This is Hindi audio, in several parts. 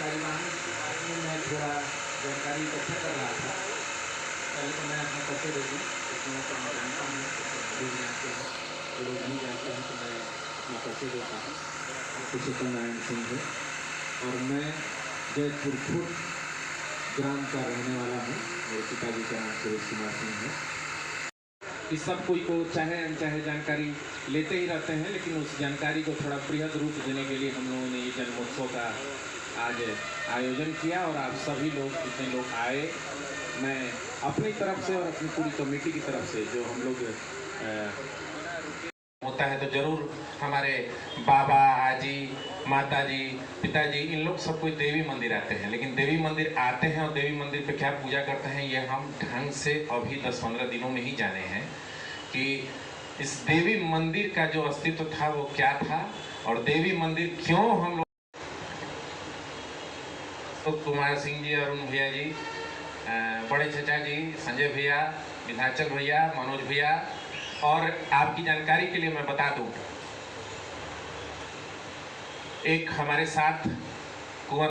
शालिवाहन के बारे में मैं थोड़ा जानकारी इकट्ठा कर रहा था। पहले तो मैं अपना परिचय दे दूँ, मैं जानता हूँ, लोग जानते हैं, लोग नहीं जानते हैं, तो मैं अपना परिचय देता हूँ। पुरुषोत्तम नारायण सिंह है और मैं जयपुर ग्राम का रहने वाला हूँ। मेरे पिताजी का नाम सुरेश कुमार सिंह है। इस सब कोई को चाहे अनचाहे जानकारी लेते ही रहते हैं, लेकिन उस जानकारी को थोड़ा बृहद रूप देने के लिए हम लोगों ने ये जन्मोत्सव का आज आयोजन किया और आप सभी लोग जितने लोग आए, मैं अपनी तरफ से और अपनी पूरी कमेटी की तरफ से जो हम लोग होता है तो जरूर हमारे बाबा, आजी, माताजी, पिताजी, इन लोग सब कोई देवी मंदिर आते हैं, लेकिन देवी मंदिर आते हैं और देवी मंदिर पे क्या पूजा करते हैं ये हम ढंग से अभी 10-15 दिनों में ही जाने हैं कि इस देवी मंदिर का जो अस्तित्व था वो क्या था और देवी मंदिर क्यों हम लोग तो कुमार सिंह जी, अरुण भैया जी, बड़े चचा जी, संजय भैया, विधाचल भैया, मनोज भैया, और आपकी जानकारी के लिए मैं बता दूं, एक हमारे साथ कुंवर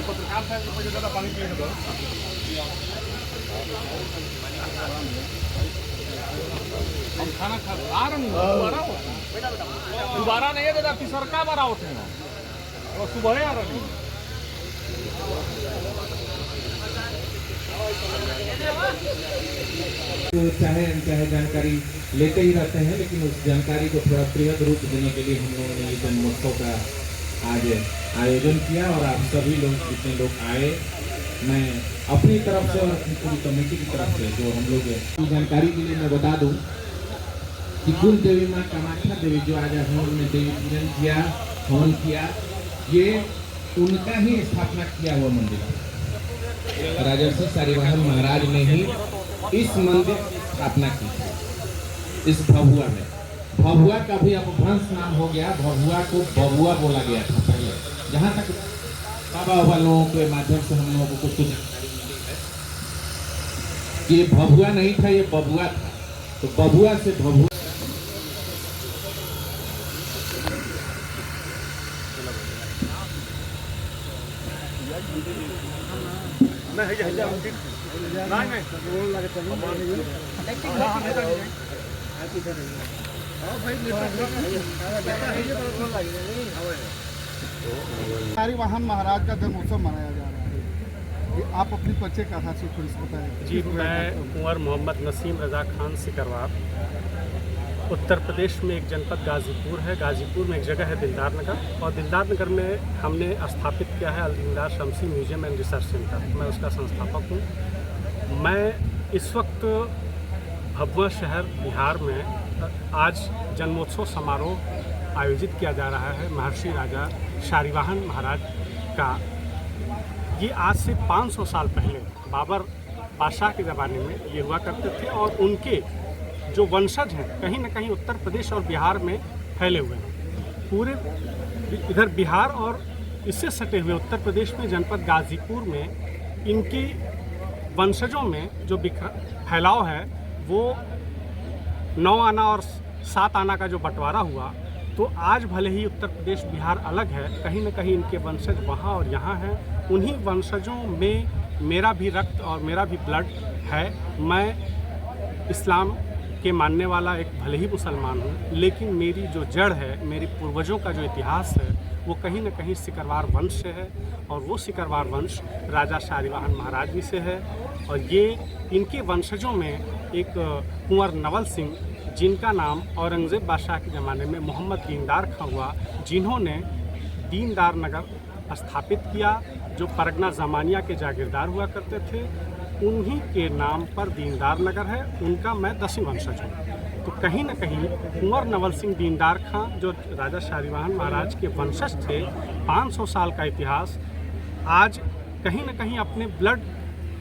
पत्रकार साहब को ज़्यादा पानी पिए तो हम खाना खा आ रहे हैं, दोबारा नहीं है दादा, तीसरा बार आओ थे ना और सुबह आ रही तो चाहे अनचाहे जानकारी लेते ही रहते हैं, लेकिन उस जानकारी को थोड़ा बृहद रूप देने के लिए हम लोगों ने ये जन्मोत्सव का आज आयोजन किया और आप सभी लोग जितने लोग आए, मैं अपनी तरफ से और अपनी पूरी कमेटी की तरफ से जो हम लोग की जानकारी के लिए मैं बता दूं कि कुल देवी माँ कामाख्या देवी जो आज हम लोगों ने देवी पूजन किया, हवन किया, ये उनका ही स्थापना किया हुआ मंदिर है। राजर्षि शालिवाहन महाराज ने ही इस मंदिर की स्थापना की थी। इस भभुआ में, भभुआ का भी अपभ्रंश नाम हो गया, भभुआ को बबुआ बोला गया था पहले। जहाँ तक बाबा लोगों के माध्यम से हम लोगों को कुछ जानकारी मिली है कि ये भभुआ नहीं था, ये बबुआ था, तो बबुआ से भभुआ शालिवाहन महाराज का जन्मोत्सव मनाया जा रहा है, ये आप अपनी परिचय कथा से थोड़ी सी बताएं। जी, मैं कुंवर मोहम्मद नसीम रज़ा खान सिकरवार, उत्तर प्रदेश में एक जनपद गाज़ीपुर है। गाज़ीपुर में एक जगह है दिलदार नगर, और दिलदार नगर में हमने स्थापित किया है अल-दीनदार शमसी म्यूजियम एंड रिसर्च सेंटर। मैं उसका संस्थापक हूँ। मैं इस वक्त भभुआ शहर बिहार में आज जन्मोत्सव समारोह आयोजित किया जा रहा है महर्षि राजा शालिवाहन महाराज का। ये आज से 500 साल पहले बाबर बादशाह के ज़माने में ये हुआ करते थे, और उनके जो वंशज हैं कहीं न कहीं उत्तर प्रदेश और बिहार में फैले हुए हैं। पूरे इधर बिहार और इससे सटे हुए उत्तर प्रदेश में जनपद गाज़ीपुर में इनकी वंशजों में जो फैलाव है वो 9 आना और 7 आना का जो बंटवारा हुआ, तो आज भले ही उत्तर प्रदेश बिहार अलग है, कहीं न कहीं इनके वंशज वहाँ और यहाँ हैं। उन्हीं वंशजों में मेरा भी रक्त और मेरा भी ब्लड है। मैं इस्लाम के मानने वाला एक भले ही मुसलमान हूँ, लेकिन मेरी जो जड़ है, मेरे पूर्वजों का जो इतिहास है, वो कहीं न कहीं सिकरवार वंश से है, और वो सिकरवार वंश राजा शालिवाहन महाराज जी से है। और ये इनके वंशजों में एक कुंवर नवल सिंह, जिनका नाम औरंगज़ेब बादशाह के ज़माने में मोहम्मद दीनदार खां हुआ, जिन्होंने दीनदार नगर स्थापित किया, जो परगना ज़मानिया के जागीरदार हुआ करते थे, उन्हीं के नाम पर दीनदार नगर है। उनका मैं 10वीं वंशज हूँ। तो कहीं न कहीं कुंवर नवल सिंह दीनदार खां जो राजा शालिवाहन महाराज के वंशज थे, 500 साल का इतिहास आज कहीं न कहीं अपने ब्लड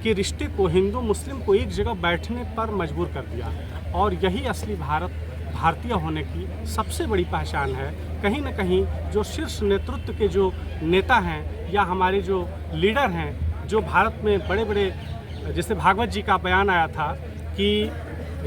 के रिश्ते को, हिंदू मुस्लिम को एक जगह बैठने पर मजबूर कर दिया। और यही असली भारतीय होने की सबसे बड़ी पहचान है। कहीं न कहीं जो शीर्ष नेतृत्व के जो नेता हैं या हमारे जो लीडर हैं, जो भारत में बड़े बड़े, जैसे भागवत जी का बयान आया था कि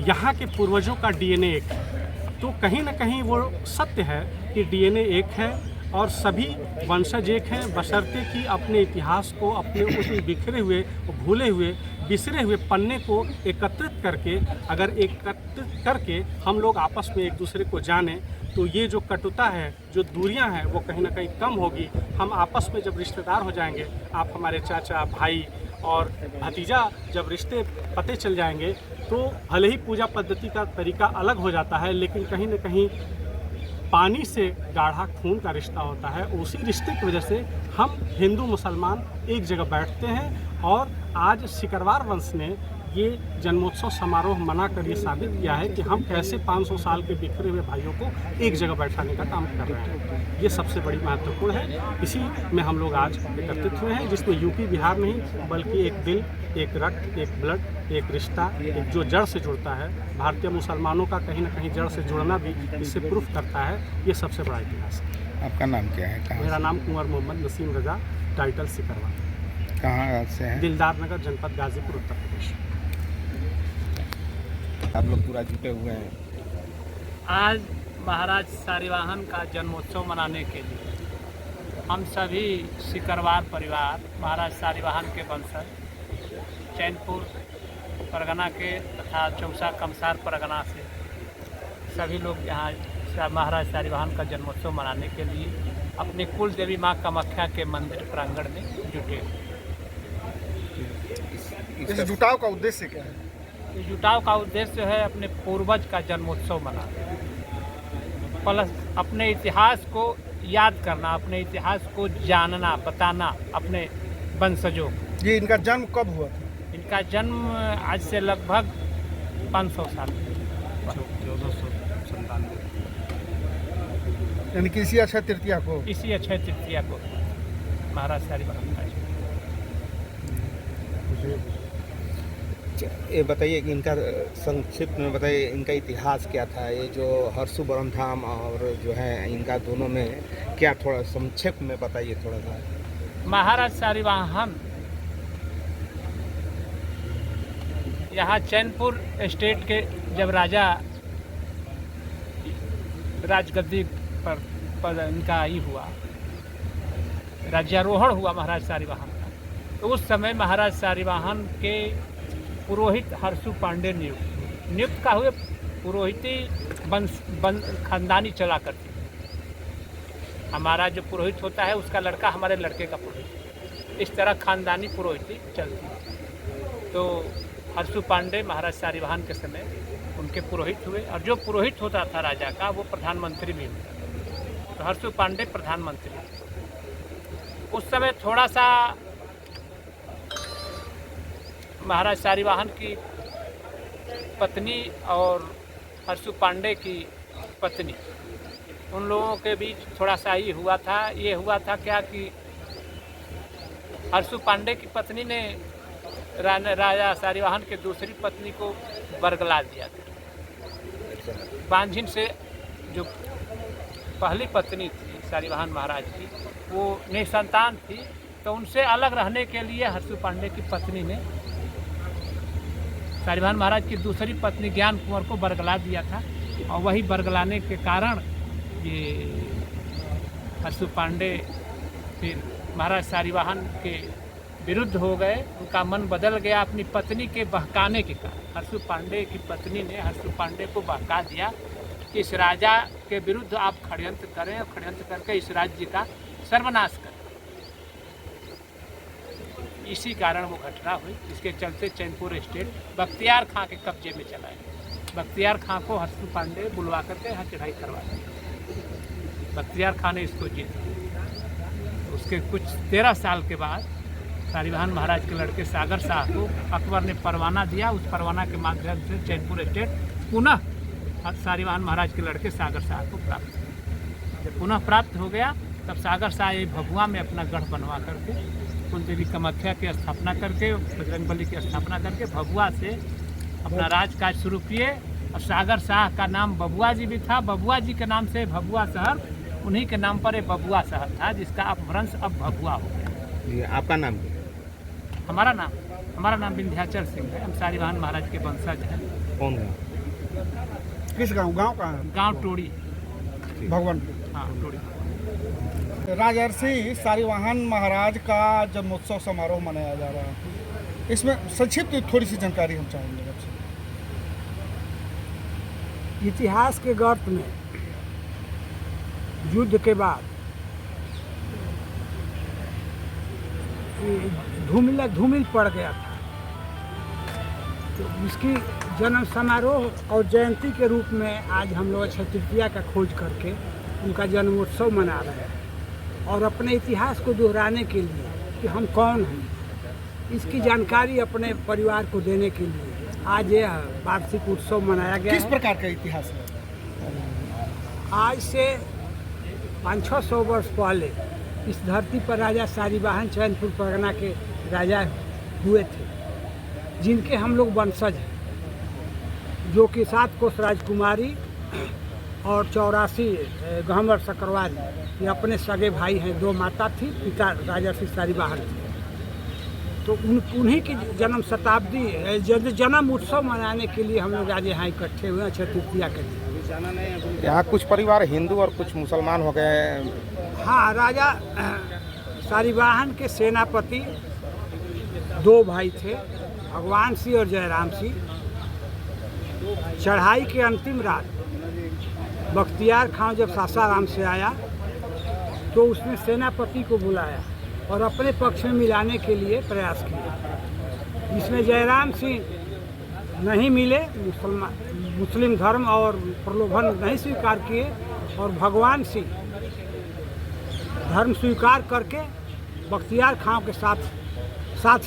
यहाँ के पूर्वजों का DNA एक है, तो कहीं न कहीं वो सत्य है कि DNA एक है। और सभी वंशज एक हैं, बशर्ते कि अपने इतिहास को, अपने उस बिखरे हुए, भूले हुए, बिसरे हुए पन्ने को एकत्रित करके, अगर एकत्रित करके हम लोग आपस में एक दूसरे को जानें तो ये जो कटुता है, जो दूरियां हैं, वो कहीं ना कहीं कम होगी। हम आपस में जब रिश्तेदार हो जाएंगे, आप हमारे चाचा, भाई और भतीजा, जब रिश्ते पते चल जाएंगे तो भले ही पूजा पद्धति का तरीका अलग हो जाता है, लेकिन कहीं ना कहीं पानी से गाढ़ा खून का रिश्ता होता है। उसी रिश्ते की वजह से हम हिंदू मुसलमान एक जगह बैठते हैं और आज सिकरवार वंश ने ये जन्मोत्सव समारोह मनाकर ये साबित किया है कि हम कैसे 500 साल के बिखरे हुए भाइयों को एक जगह बैठाने का काम कर रहे हैं। ये सबसे बड़ी महत्वपूर्ण है। इसी में हम लोग आज एकत्रित हुए हैं, जिसमें यूपी बिहार नहीं बल्कि एक दिल, एक रक्त, एक ब्लड, एक रिश्ता, एक जो जड़ से जुड़ता है। भारतीय मुसलमानों का कहीं ना कहीं जड़ से जुड़ना भी इससे प्रूफ करता है। ये सबसे बड़ा इतिहास है। आपका नाम क्या है? मेरा नाम कुंवर मोहम्मद नसीम रजा, टाइटल सिकरवार। कहाँ से हैं? दिलदार नगर, जनपद गाजीपुर, उत्तर प्रदेश। आप लोग पूरा जुटे हुए हैं। आज महाराज सारीवाहन का जन्मोत्सव मनाने के लिए हम सभी सिकरवार परिवार, महाराज सारीवाहन के वंशज, चैनपुर परगना के तथा चौसा कमसार परगना से सभी लोग यहाँ महाराज सारीवाहन का जन्मोत्सव मनाने के लिए अपने कुल देवी माँ कामाख्या के मंदिर प्रांगण में जुटे। इस जुटाव का उद्देश्य क्या है? इस जुटाव का उद्देश्य है अपने पूर्वज का जन्मोत्सव मनाना, प्लस अपने इतिहास को याद करना, अपने इतिहास को जानना, बताना अपने वंशजों को। ये इनका जन्म कब हुआ था? इनका जन्म आज से लगभग 500 साल 1497। यानी कि इसी अक्षय तृतीया को? इसी अक्षय तृतीया को महाराज सारीवाहन का। ये बताइए कि इनका संक्षिप्त में बताइए, इनका इतिहास क्या था? ये जो हरसू बरम धाम और जो है इनका दोनों में क्या, थोड़ा संक्षेप में बताइए थोड़ा सा। महाराज सारीवाहन यहाँ चैनपुर स्टेट के जब राजा राजगद्दी पर इनका ही हुआ, राज्यारोहण हुआ महाराज सारीवाहन का, तो उस समय महाराज सारीवाहन के पुरोहित हरसू पांडे नियुक्त का हुए। पुरोहिती खानदानी चला करती। हमारा जो पुरोहित होता है उसका लड़का हमारे लड़के का पुरोहित, इस तरह खानदानी पुरोहिती चलती है। तो हरसू पांडे महाराज सारीवाहन के समय उनके पुरोहित हुए, और जो पुरोहित होता था राजा का वो प्रधानमंत्री भी होता। तो हरसू पांडे प्रधानमंत्री। उस समय थोड़ा सा महाराज सारीवाहन की पत्नी और हरसू पांडे की पत्नी, उन लोगों के बीच थोड़ा सा ही हुआ था। ये हुआ था क्या कि हरसू पांडे की पत्नी ने राजा सारीवाहन के दूसरी पत्नी को बरगला दिया था। बांझिन से जो पहली पत्नी थी सारीवाहन महाराज की, वो निसंतान थी, तो उनसे अलग रहने के लिए हरसू पांडे की पत्नी ने सारीवाहन महाराज की दूसरी पत्नी ज्ञान कुंवर को बरगला दिया था। और वही बरगलाने के कारण ये हरसू पांडे फिर महाराज सारीवाहन के विरुद्ध हो गए। उनका मन बदल गया अपनी पत्नी के बहकाने के कारण। हरसू पांडे की पत्नी ने हरसू पांडे को बहका दिया कि इस राजा के विरुद्ध आप षड्यंत्र करें और षड्यंत्र करके इस राज्य का सर्वनाश करें। इसी कारण वो घटना हुई। इसके चलते चैनपुर स्टेट बख्तियार खां के कब्जे में चला गया। बख्तियार खां को हरसू पांडे बुलवा करके यहाँ चढ़ाई करवा दी। बख्तियार खां ने इसको जीता। उसके कुछ 13 साल के बाद सारीवाहन महाराज के लड़के सागर शाह को अकबर ने परवाना दिया। उस परवाना के माध्यम से चैनपुर स्टेट पुनः सारीवाहन महाराज के लड़के सागर शाह को प्राप्त हुआ। जब पुनः प्राप्त हो गया तब सागर शाह ये भभुआ में अपना गढ़ बनवा करके कुल देवी कामाख्या की स्थापना करके, बजरंगबली की स्थापना करके भभुआ से अपना राजकाज शुरू किए। और सागर शाह का नाम बबुआ जी भी था। बबुआ जी के नाम से भभुआ शहर, उन्हीं के नाम पर एक बबुआ शहर था, जिसका अपभ्रंश अब भभुआ हो गया। आपका नाम क्या? हमारा नाम विंध्याचल सिंह है। हम सारीवाहन महाराज के वंशज हैं। कौन गाँव? किस गाँव? गाँव कहाँ है? गांव टोड़ी। भगवान। हाँ, टोड़ी। राजर्षि सारीवाहन महाराज का जन्मोत्सव समारोह मनाया जा रहा है, इसमें संक्षिप्त थोड़ी सी जानकारी हम चाहेंगे आपसे। इतिहास के गर्त में युद्ध के बाद धूमिल पड़ गया था, तो इसकी जन्म समारोह और जयंती के रूप में आज हम लोग अक्षय तृतीया का खोज करके उनका जन्मोत्सव मना रहे हैं और अपने इतिहास को दोहराने के लिए कि हम कौन हैं, इसकी जानकारी अपने परिवार को देने के लिए आज यह वार्षिक उत्सव मनाया गया। किस प्रकार का इतिहास है? आज से 500-600 वर्ष पहले इस धरती पर राजा सारीवाहन चैनपुर परगना के राजा हुए थे, जिनके हम लोग वंशज हैं, जो कि 7 कोस राजकुमारी और 84 गहमर सकरवारी, ये अपने सगे भाई हैं। 2 माता थी, पिता राजर्षि सारीवाहन थे। तो उन्हीं की जन्म शताब्दी जन्म उत्सव मनाने के लिए हम लोग आज यहाँ इकट्ठे हुए हैं अक्षय तृतीया के लिए। यहाँ कुछ परिवार हिंदू और कुछ मुसलमान हो गए। हाँ, राजा सारीवाहन के सेनापति 2 भाई थे, भगवान सिंह और जयराम सिंह। चढ़ाई के अंतिम रात बख्तियार खां जब सासाराम से आया तो उसने सेनापति को बुलाया और अपने पक्ष में मिलाने के लिए प्रयास किया। इसमें जयराम सिंह नहीं मिले, मुस्लिम धर्म और प्रलोभन नहीं स्वीकार किए, और भगवान सिंह धर्म स्वीकार करके बख्तियार खां के साथ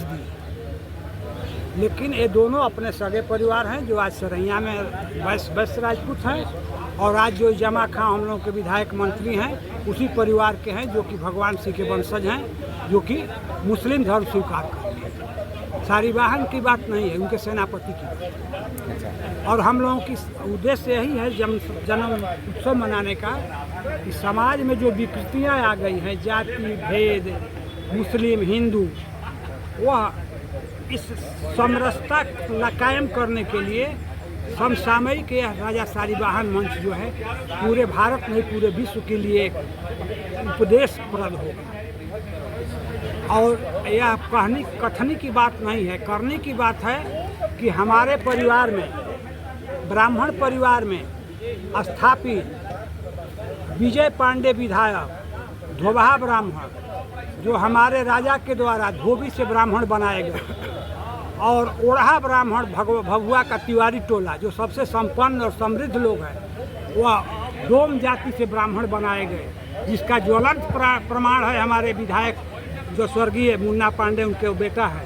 दिए। लेकिन ये दोनों अपने सगे परिवार हैं, जो आज सरैया में वैश्य राजपूत हैं, और आज जो जमा खां हम लोग के विधायक मंत्री हैं उसी परिवार के हैं, जो कि भगवान सिंह के वंशज हैं, जो कि मुस्लिम धर्म स्वीकार करते हैं। सारीवाहन की बात नहीं है, उनके सेनापति की बात है। और हम लोगों की उद्देश्य यही है जन्म उत्सव मनाने का कि समाज में जो विकृतियाँ आ गई हैं, जाति भेद, मुस्लिम हिंदू, वह इस समरसता कायम करने के लिए समसामयिक यह राजा सारीवाहन मंच जो है पूरे भारत नहीं पूरे विश्व के लिए एक उपदेशप्रद होगा। और यह कथनी की बात नहीं है, करने की बात है कि हमारे परिवार में, ब्राह्मण परिवार में स्थापित विजय पांडे विधायक धोबहा ब्राह्मण, जो हमारे राजा के द्वारा धोबी से ब्राह्मण बनाए गए, और ओढ़ा ब्राह्मण भभुआ का तिवारी टोला, जो सबसे संपन्न और समृद्ध लोग हैं, वह डोम जाति से ब्राह्मण बनाए गए, जिसका ज्वलंत प्रमाण है हमारे विधायक जो स्वर्गीय मुन्ना पांडे, उनके बेटा है,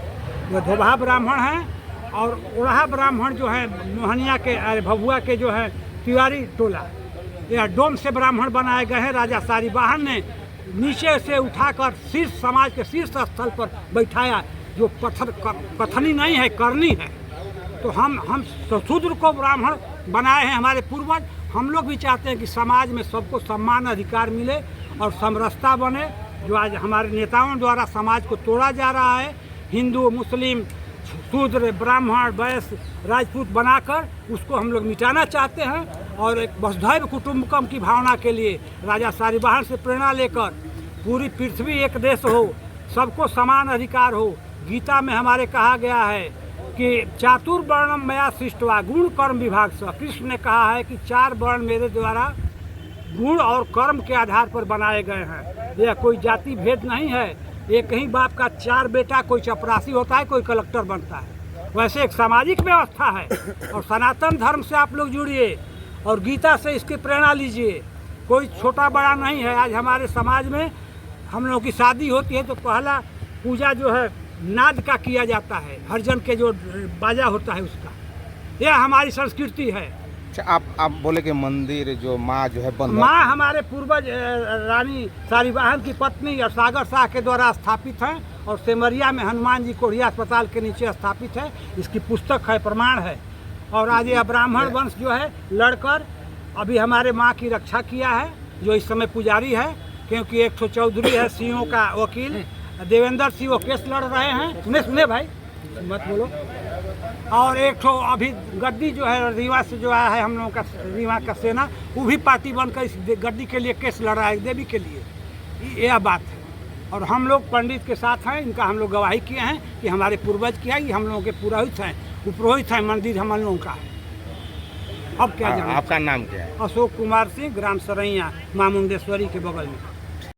वो धोबहा ब्राह्मण हैं। और ओढ़ा ब्राह्मण जो है मोहनिया के भभुआ के जो है तिवारी टोला, यह डोम से ब्राह्मण बनाए गए हैं। राजा सारीवाहन ने नीचे से उठाकर शीर्ष समाज के शीर्ष स्थल पर बैठाया, जो कथनी नहीं है, करनी है। तो हम शूद्र को ब्राह्मण बनाए हैं हमारे पूर्वज। हम लोग भी चाहते हैं कि समाज में सबको सम्मान अधिकार मिले और समरसता बने। जो आज हमारे नेताओं द्वारा समाज को तोड़ा जा रहा है, हिंदू मुस्लिम शूद्र ब्राह्मण वैश्य राजपूत बनाकर, उसको हम लोग मिटाना चाहते हैं। और एक वसुधैव कुटुंबकम की भावना के लिए राजा सारीवाहन से प्रेरणा लेकर पूरी पृथ्वी एक देश हो, सबको समान अधिकार हो। गीता में हमारे कहा गया है कि चातुर्वर्णम मया सृष्टवा गुण कर्म विभाग से। कृष्ण ने कहा है कि 4 वर्ण मेरे द्वारा गुण और कर्म के आधार पर बनाए गए हैं। यह कोई जाति भेद नहीं है। एक ही बाप का 4 बेटा, कोई चपरासी होता है, कोई कलेक्टर बनता है। वैसे एक सामाजिक व्यवस्था है। और सनातन धर्म से आप लोग जुड़िए और गीता से इसकी प्रेरणा लीजिए। कोई छोटा बड़ा नहीं है। आज हमारे समाज में हम लोगों की शादी होती है तो पहला पूजा जो है नाद का किया जाता है, हरिजन के जो बाजा होता है उसका। यह हमारी संस्कृति है। अच्छा, आप बोले कि मंदिर जो माँ जो है माँ हमारे पूर्वज रानी सारीवाहन की पत्नी और सागर शाह के द्वारा स्थापित है, और सेमरिया में हनुमान जी कोढ़िया अस्पताल के नीचे स्थापित है। इसकी पुस्तक है, प्रमाण है। और आज यह ब्राह्मण वंश जो है लड़कर अभी हमारे माँ की रक्षा किया है, जो इस समय पुजारी है। क्योंकि एक चौधरी है सिंहों का वकील देवेंद्र सिंह, वो केस लड़ रहे हैं। सुने भाई, मत बोलो। और एक ठो अभी गद्दी जो है रीवा से जो आया है हम लोगों का, रीवा का सेना, वो भी पार्टी बनकर इस गद्दी के लिए केस लड़ रहा है, देवी के लिए। यह बात है। और हम लोग पंडित के साथ हैं, इनका हम लोग गवाही किए हैं कि हमारे पूर्वज किया, ये हम लोगों के पुरोहित हैं, उपरोहित हैं, मंदिर हम लोगों का है। अब क्या जाना? आपका नाम क्या है? अशोक कुमार सिंह, ग्राम सरैया, मां मुंडेश्वरी के बगल में।